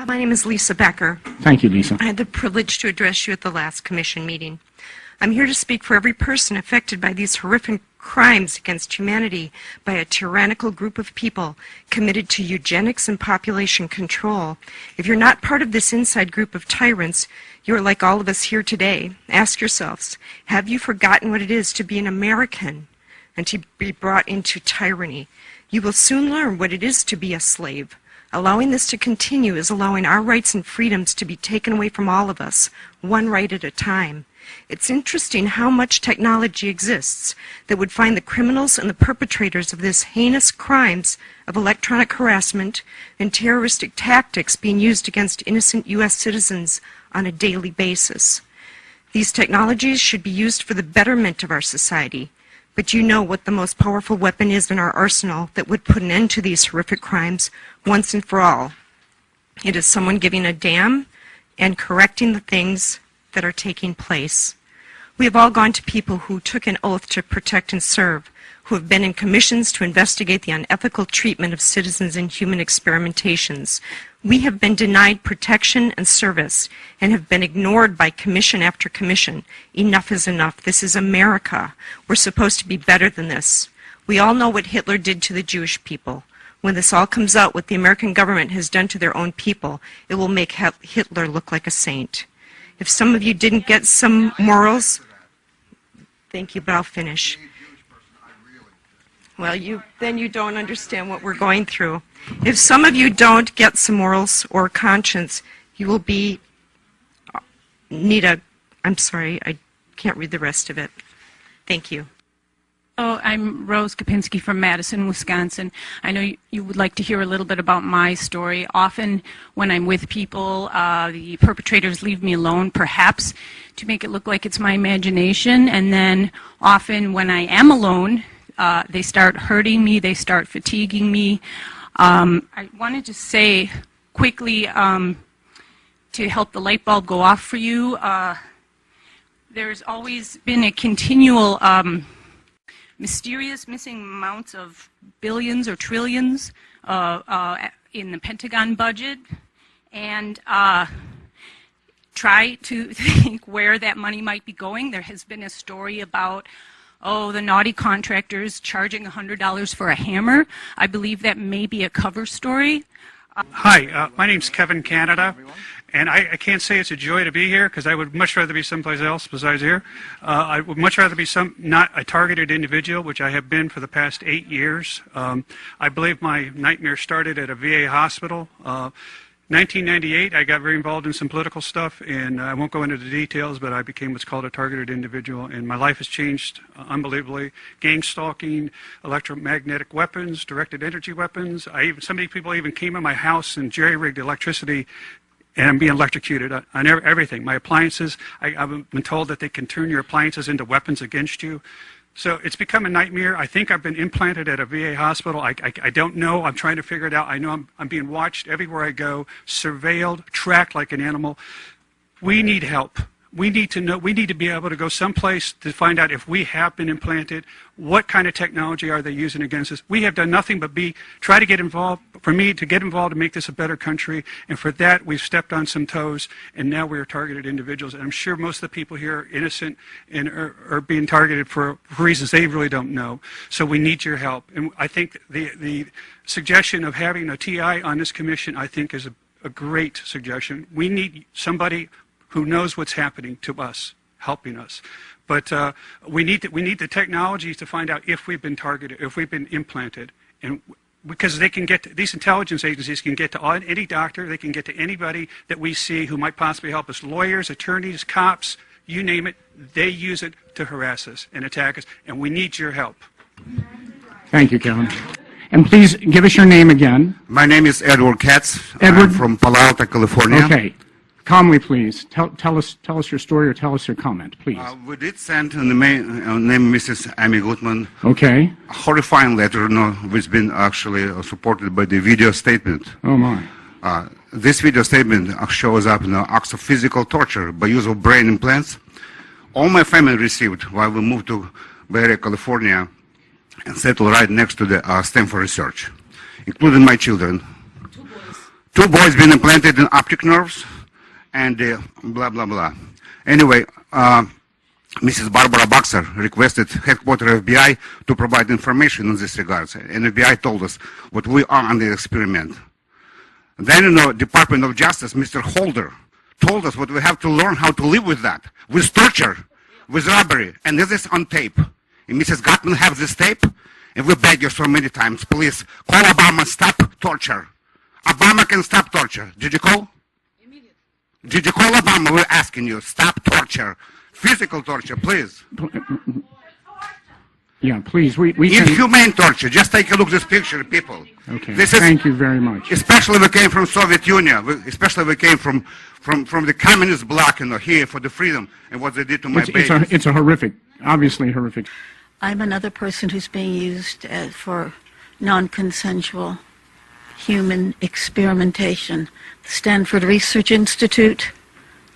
My name is Lisa Becker. Thank you, Lisa. I had the privilege to address you at the last commission meeting. I'm here to speak for every person affected by these horrific crimes against humanity by a tyrannical group of people committed to eugenics and population control. If you're not part of this inside group of tyrants, you're like all of us here today. Ask yourselves, have you forgotten what it is to be an American and to be brought into tyranny? You will soon learn what it is to be a slave. Allowing this to continue is allowing our rights and freedoms to be taken away from all of us, one right at a time. It's interesting how much technology exists that would find the criminals and the perpetrators of this heinous crimes of electronic harassment and terroristic tactics being used against innocent U.S. citizens on a daily basis. These technologies should be used for the betterment of our society, but you know what the most powerful weapon is in our arsenal that would put an end to these horrific crimes once and for all. It is someone giving a damn and correcting the things that are taking place. We have all gone to people who took an oath to protect and serve, who have been in commissions to investigate the unethical treatment of citizens in human experimentations. We have been denied protection and service and have been ignored by commission after commission. Enough is enough. This is America. We're supposed to be better than this. We all know what Hitler did to the Jewish people. When this all comes out, what the American government has done to their own people, it will make Hitler look like a saint. If some of you didn't get some morals, thank you, but I'll finish. Well, then you don't understand what we're going through. If some of you don't get some morals or conscience, you will I'm sorry, I can't read the rest of it. Thank you. Oh, I'm Rose Kopinski from Madison, Wisconsin. I know you would like to hear a little bit about my story. Often when I'm with people, the perpetrators leave me alone, perhaps to make it look like it's my imagination. And then often when I am alone, they start hurting me, they start fatiguing me. I wanted to say quickly to help the light bulb go off for you, there's always been a continual mysterious missing amounts of billions or trillions in the Pentagon budget, and try to think where that money might be going. There has been a story about, the naughty contractors charging $100 for a hammer. I believe that may be a cover story. Hi, my name's Kevin Canada, and I can't say it's a joy to be here because I would much rather be someplace else besides here. I would much rather be not a targeted individual, which I have been for the past 8 years. I believe my nightmare started at a VA hospital. 1998, I got very involved in some political stuff, and I won't go into the details, but I became what's called a targeted individual, and my life has changed unbelievably. Gang stalking, electromagnetic weapons, directed energy weapons. Some people even came in my house and jerry-rigged electricity, and I'm being electrocuted on everything. My appliances, I've been told that they can turn your appliances into weapons against you. So it's become a nightmare. I think I've been implanted at a VA hospital. I don't know. I'm trying to figure it out. I know I'm being watched everywhere I go, surveilled, tracked like an animal. We need help. We need to know. We need to be able to go someplace to find out if we have been implanted. What kind of technology are they using against us? We have done nothing but try to get involved. For me, to get involved to make this a better country, and for that we've stepped on some toes, and now we are targeted individuals. And I'm sure most of the people here are innocent and are being targeted for reasons they really don't know. So we need your help. And I think the suggestion of having a TI on this commission, I think, is a great suggestion. We need somebody who knows what's happening to us, helping us. But we need the technologies to find out if we've been targeted, if we've been implanted, and because they can these intelligence agencies can get to any doctor, they can get to anybody that we see who might possibly help us, lawyers, attorneys, cops, you name it, they use it to harass us and attack us, and we need your help. Thank you, Kevin. And please give us your name again. My name is Edward Katz. Edward? I'm from Palo Alto, California. Okay. Calmly, please. Tell us your story or tell us your comment, please. We did send the name Mrs. Amy Goodman. Okay. A horrifying letter, which has been actually supported by the video statement. Oh my. This video statement shows up acts of physical torture by use of brain implants. All my family received while we moved to Bay Area, California, and settled right next to the Stanford Research, including my children. 2 boys been implanted in optic nerves, and blah, blah, blah. Anyway, Mrs. Barbara Boxer requested headquarters FBI to provide information in this regard, and FBI told us what we are on the experiment. Then, in the Department of Justice, Mr. Holder told us what we have to learn how to live with that, with torture, with robbery, and this is on tape. And Mrs. Gottman have this tape, and we beg you so many times, please, call Obama, stop torture. Obama can stop torture. Did you call? Immediately. Did you call Obama? We're asking you, stop torture. Physical torture, please. Yeah, please, we can... Inhumane torture. Just take a look at this picture, people. Okay, this is, thank you very much. Especially we came from Soviet Union. Especially we came from the communist bloc, here for the freedom, and what they did to my babies. It's a horrific, obviously horrific. I'm another person who's being used for non-consensual human experimentation. The Stanford Research Institute,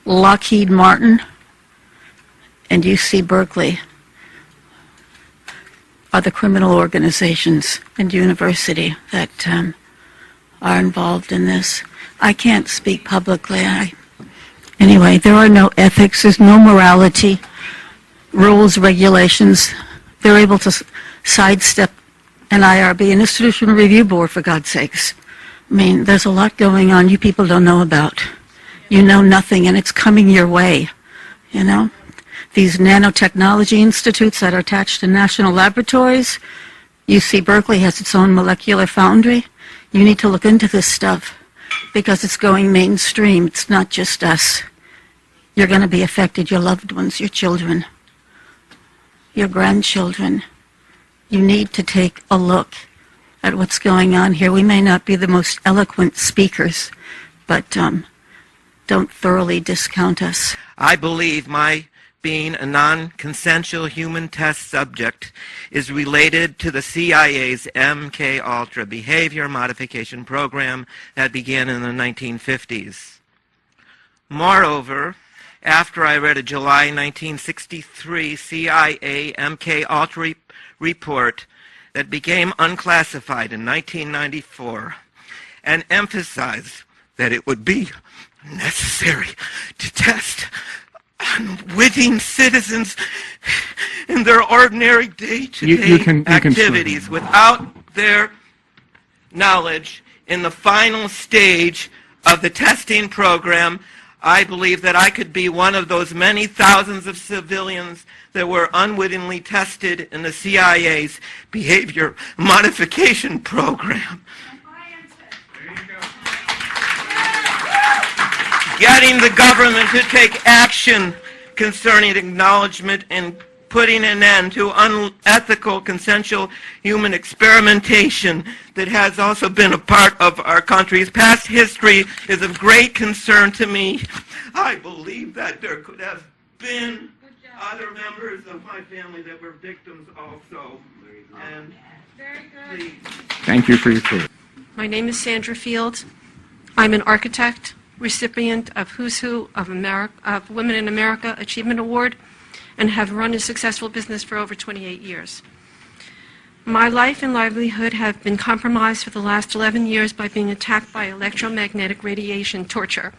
Lockheed Martin, and UC Berkeley are the criminal organizations and university that are involved in this. I can't speak publicly. Anyway, there are no ethics, there's no morality, rules, regulations. They're able to sidestep an IRB, an Institutional Review Board, for God's sakes. I mean, there's a lot going on you people don't know about. You know nothing, and it's coming your way, you know? These nanotechnology institutes that are attached to national laboratories. UC Berkeley has its own molecular foundry. You need to look into this stuff because it's going mainstream. It's not just us. You're going to be affected, your loved ones, your children, your grandchildren. You need to take a look at what's going on here. We may not be the most eloquent speakers, but don't thoroughly discount us. I believe my being a non-consensual human test subject is related to the CIA's MK-Ultra behavior modification program that began in the 1950s. Moreover, after I read a July 1963 CIA MK-Ultra report that became unclassified in 1994 and emphasized that it would be necessary to test unwitting citizens in their ordinary day-to-day activities without their knowledge in the final stage of the testing program, I believe that I could be one of those many thousands of civilians that were unwittingly tested in the CIA's behavior modification program. Getting the government to take action concerning acknowledgement and putting an end to unethical consensual human experimentation that has also been a part of our country's past history is of great concern to me. I believe that there could have been other members of my family that were victims also. And please. Thank you for your clue. My name is Sandra Field. I'm an architect, recipient of Who's Who of Women in America Achievement Award, and have run a successful business for over 28 years. My life and livelihood have been compromised for the last 11 years by being attacked by electromagnetic radiation torture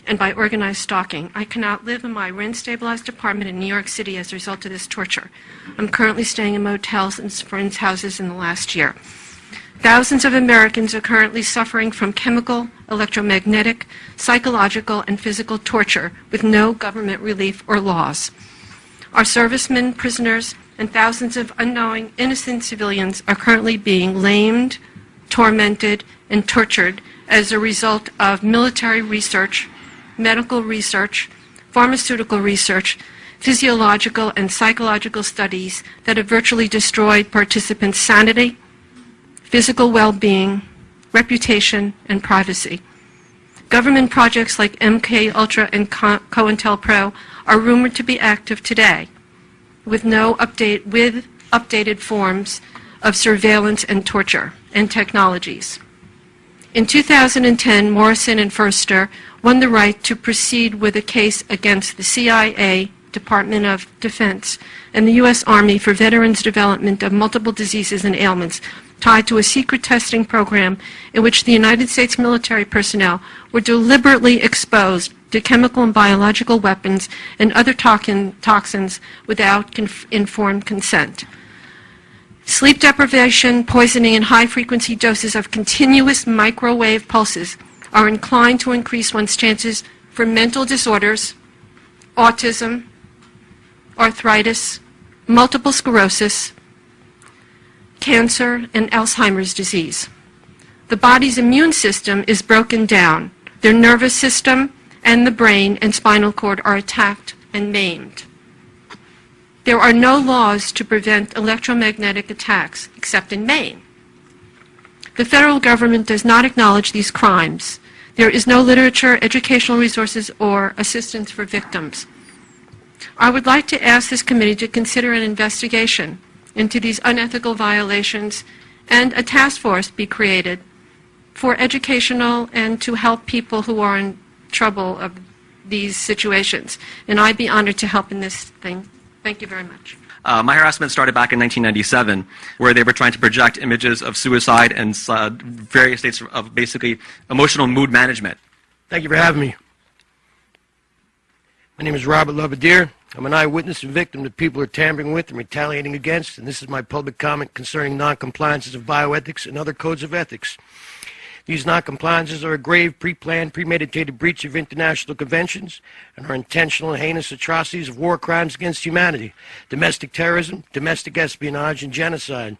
and by organized stalking. I cannot live in my rent-stabilized apartment in New York City as a result of this torture. I'm currently staying in motels and friends' houses in the last year. Thousands of Americans are currently suffering from chemical, electromagnetic, psychological, and physical torture with no government relief or laws. Our servicemen, prisoners, and thousands of unknowing, innocent civilians are currently being lamed, tormented, and tortured as a result of military research, medical research, pharmaceutical research, physiological and psychological studies that have virtually destroyed participants' sanity, physical well-being, reputation, and privacy. Government projects like MK-Ultra and COINTELPRO are rumored to be active today, with updated forms of surveillance and torture and technologies. In 2010, Morrison and Furster won the right to proceed with a case against the CIA, Department of Defense, and the U.S. Army for veterans' development of multiple diseases and ailments tied to a secret testing program in which the United States military personnel were deliberately exposed to chemical and biological weapons and other toxins without informed consent. Sleep deprivation, poisoning, and high-frequency doses of continuous microwave pulses are inclined to increase one's chances for mental disorders, autism, arthritis, multiple sclerosis, cancer, and Alzheimer's disease. The body's immune system is broken down. Their nervous system and the brain and spinal cord are attacked and maimed. There are no laws to prevent electromagnetic attacks, except in Maine. The federal government does not acknowledge these crimes. There is no literature, educational resources, or assistance for victims. I would like to ask this committee to consider an investigation into these unethical violations and a task force be created for educational and to help people who are in trouble of these situations. And I'd be honored to help in this thing. Thank you very much. My harassment started back in 1997, where they were trying to project images of suicide and various states of basically emotional mood management. Thank you for having me. My name is Robert Lovedeer. I'm an eyewitness and victim that people are tampering with and retaliating against, and this is my public comment concerning non-compliances of bioethics and other codes of ethics. These non-compliances are a grave, pre-planned, premeditated breach of international conventions and are intentional and heinous atrocities of war crimes against humanity, domestic terrorism, domestic espionage, and genocide.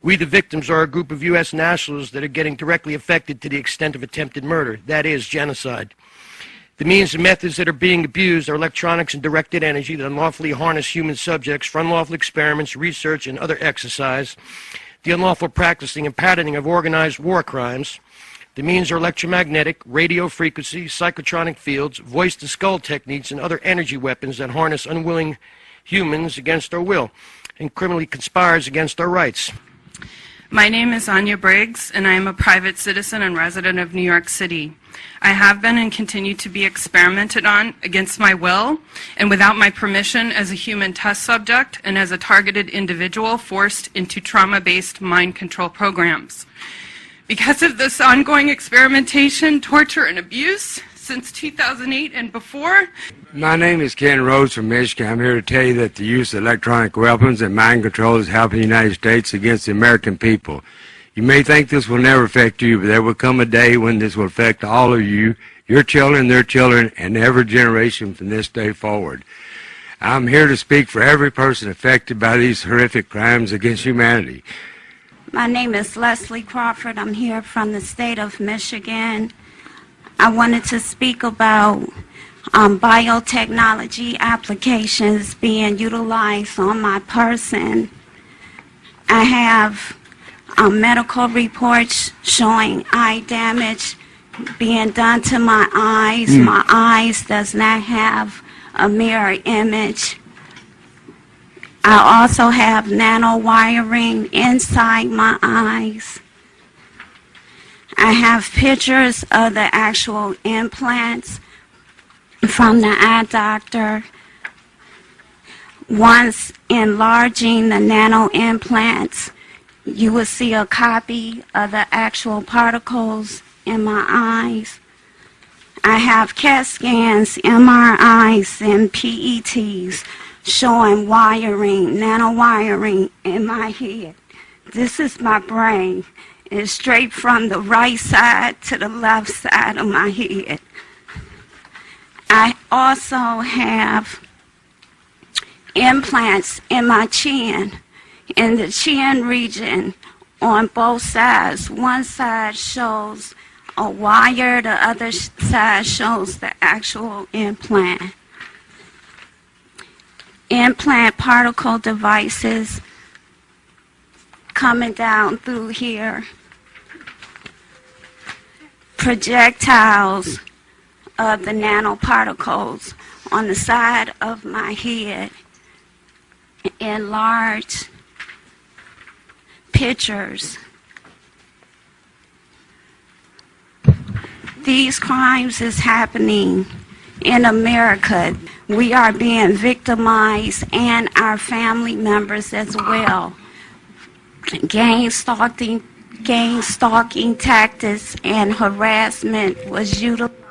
We, the victims, are a group of U.S. nationals that are getting directly affected to the extent of attempted murder. That is, genocide. The means and methods that are being abused are electronics and directed energy that unlawfully harness human subjects for unlawful experiments, research, and other exercise, the unlawful practicing and patterning of organized war crimes. The means are electromagnetic, radio frequency, psychotronic fields, voice-to-skull techniques, and other energy weapons that harness unwilling humans against our will and criminally conspires against our rights. My name is Anya Briggs, and I am a private citizen and resident of New York City. I have been and continue to be experimented on against my will and without my permission as a human test subject and as a targeted individual forced into trauma-based mind control programs. Because of this ongoing experimentation, torture, and abuse since 2008 and before. My name is Ken Rhodes from Michigan. I'm here to tell you that the use of electronic weapons and mind control is helping the United States against the American people. You may think this will never affect you, but there will come a day when this will affect all of you, your children, their children, and every generation from this day forward. I'm here to speak for every person affected by these horrific crimes against humanity. My name is Leslie Crawford. I'm here from the state of Michigan. I wanted to speak about biotechnology applications being utilized on my person. I have medical reports showing eye damage being done to my eyes. My eyes does not have a mirror image. I also have nanowiring inside my eyes. I have pictures of the actual implants from the eye doctor. Once enlarging the nano implants, you will see a copy of the actual particles in my eyes. I have CAT scans, MRIs, and PETs showing wiring, nanowiring in my head. This is my brain. It's straight from the right side to the left side of my head. I also have implants in my chin, in the chin region on both sides. One side shows a wire, the other side shows the actual implant. Implant particle devices coming down through here. Projectiles of the nanoparticles on the side of my head in large pictures. These crimes is happening in America. We are being victimized and our family members as well. gang stalking tactics and harassment was utilized